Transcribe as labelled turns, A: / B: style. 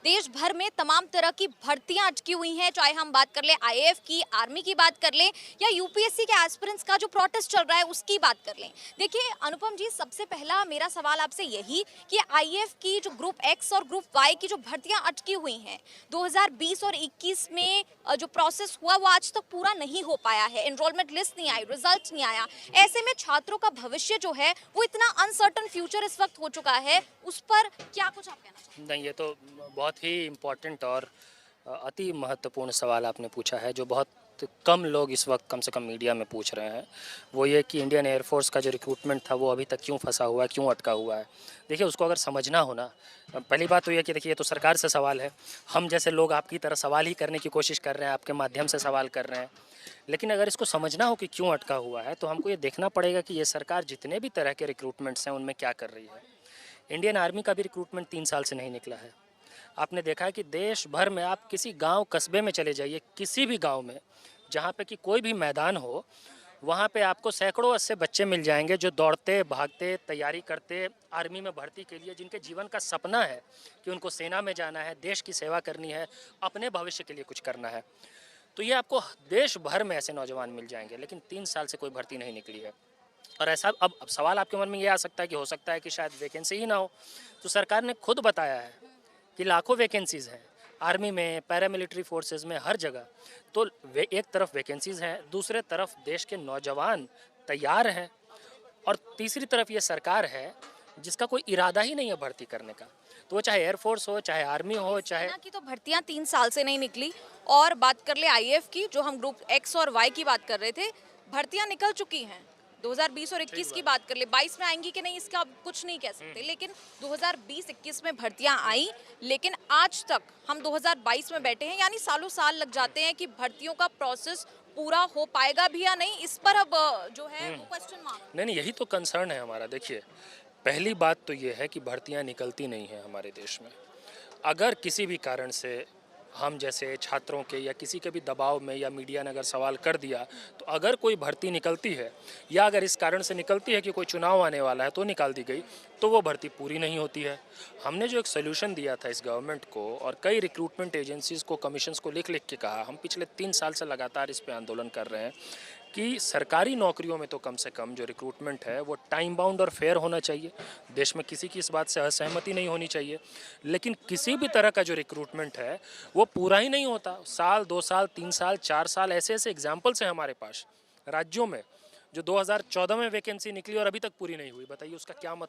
A: देश भर में तमाम तरह की भर्तियां अटकी हुई हैं, चाहे हम बात कर ले आईएएफ की, आर्मी की बात कर ले या यूपीएससी के एस्पिरेंट्स का जो प्रोटेस्ट चल रहा है उसकी बात कर लें। देखिए अनुपम जी, सबसे पहला मेरा सवाल आपसे यही कि आईएएफ की जो ग्रुप एक्स और ग्रुप वाई की जो भर्तियां अटकी हुई हैं 2020 और 21 में जो प्रोसेस हुआ वो आज तक पूरा नहीं हो पाया है, एनरोलमेंट लिस्ट नहीं आई, रिजल्ट नहीं आया। ऐसे में छात्रों का भविष्य जो है वो इतना अनसर्टन फ्यूचर इस वक्त हो चुका है, उस पर क्या कुछ आप कहना चाहेंगे?
B: नहीं, ये तो बहुत ही इम्पोर्टेंट और अति महत्वपूर्ण सवाल आपने पूछा है, जो बहुत कम लोग इस वक्त कम से कम मीडिया में पूछ रहे हैं। वो ये कि इंडियन एयरफोर्स का जो रिक्रूटमेंट था वो अभी तक क्यों फंसा हुआ है, क्यों अटका हुआ है। देखिए, उसको अगर समझना हो ना, पहली बात तो ये कि देखिए, ये तो सरकार से सवाल है। हम जैसे लोग आपकी तरह सवाल ही करने की कोशिश कर रहे हैं, आपके माध्यम से सवाल कर रहे हैं। लेकिन अगर इसको समझना हो कि क्यों अटका हुआ है, तो हमको ये देखना पड़ेगा कि ये सरकार जितने भी तरह के रिक्रूटमेंट्स हैं उनमें क्या कर रही है। इंडियन आर्मी का भी रिक्रूटमेंट 3 साल से नहीं निकला है। आपने देखा है कि देश भर में आप किसी गांव कस्बे में चले जाइए, किसी भी गांव में जहां पे कि कोई भी मैदान हो, वहां पे आपको सैकड़ों ऐसे बच्चे मिल जाएंगे जो दौड़ते भागते तैयारी करते आर्मी में भर्ती के लिए, जिनके जीवन का सपना है कि उनको सेना में जाना है, देश की सेवा करनी है, अपने भविष्य के लिए कुछ करना है। तो ये आपको देश भर में ऐसे नौजवान मिल जाएंगे, लेकिन 3 साल से कोई भर्ती नहीं निकली है। और ऐसा अब सवाल आपके मन में ये आ सकता है कि हो सकता है कि शायद वैकेंसी ही ना हो। तो सरकार ने खुद बताया है कि लाखों वैकेंसीज़ हैं आर्मी में, पैरामिलिट्री फोर्सेस में, हर जगह। तो एक तरफ वैकेंसीज़ हैं, दूसरे तरफ देश के नौजवान तैयार हैं, और तीसरी तरफ ये सरकार है जिसका कोई इरादा ही नहीं है भर्ती करने का। तो वो चाहे एयरफोर्स हो, चाहे आर्मी हो, चाहे
A: सेना की तो भर्तियां 3 साल से नहीं निकली। और बात कर ले आईएएफ की, जो हम ग्रुप एक्स और वाई की बात कर रहे थे, भर्तियां निकल चुकी हैं। 2020 और 21 की बात कर ले, 22 में आएंगी कि नहीं इसका अब कुछ नहीं कह सकते, लेकिन 2020-21 में भर्तियां आई। लेकिन आज तक हम 2022 में बैठे हैं, यानी सालों साल लग जाते हैं कि भर्तियों का प्रोसेस पूरा हो पाएगा भी या नहीं, इस पर अब जो है वो क्वेश्चन मार्क।
B: नहीं, यही तो कंसर्न है हमारा। देखिए, पहली बात तो ये है कि भर्तियां निकलती नहीं हैं हमारे देश में। अगर किसी भी कारण से हम जैसे छात्रों के या किसी के भी दबाव में या मीडिया ने अगर सवाल कर दिया, तो अगर कोई भर्ती निकलती है या अगर इस कारण से निकलती है कि कोई चुनाव आने वाला है तो निकाल दी गई, तो वो भर्ती पूरी नहीं होती है। हमने जो एक सोल्यूशन दिया था इस गवर्नमेंट को और कई रिक्रूटमेंट एजेंसीज़ को, कमीशंस को लिख लिख के कहा, हम पिछले 3 साल से लगातार इस पे आंदोलन कर रहे हैं कि सरकारी नौकरियों में तो कम से कम जो रिक्रूटमेंट है वो टाइम बाउंड और फेयर होना चाहिए। देश में किसी की इस बात से असहमति नहीं होनी चाहिए। लेकिन किसी भी तरह का जो रिक्रूटमेंट है वो पूरा ही नहीं होता। साल, 2 साल, 3 साल, 4 साल, ऐसे ऐसे एग्जाम्पल्स हैं हमारे पास राज्यों में, जो 2014 में वैकेंसी निकली और अभी तक पूरी नहीं हुई। बताइए उसका क्या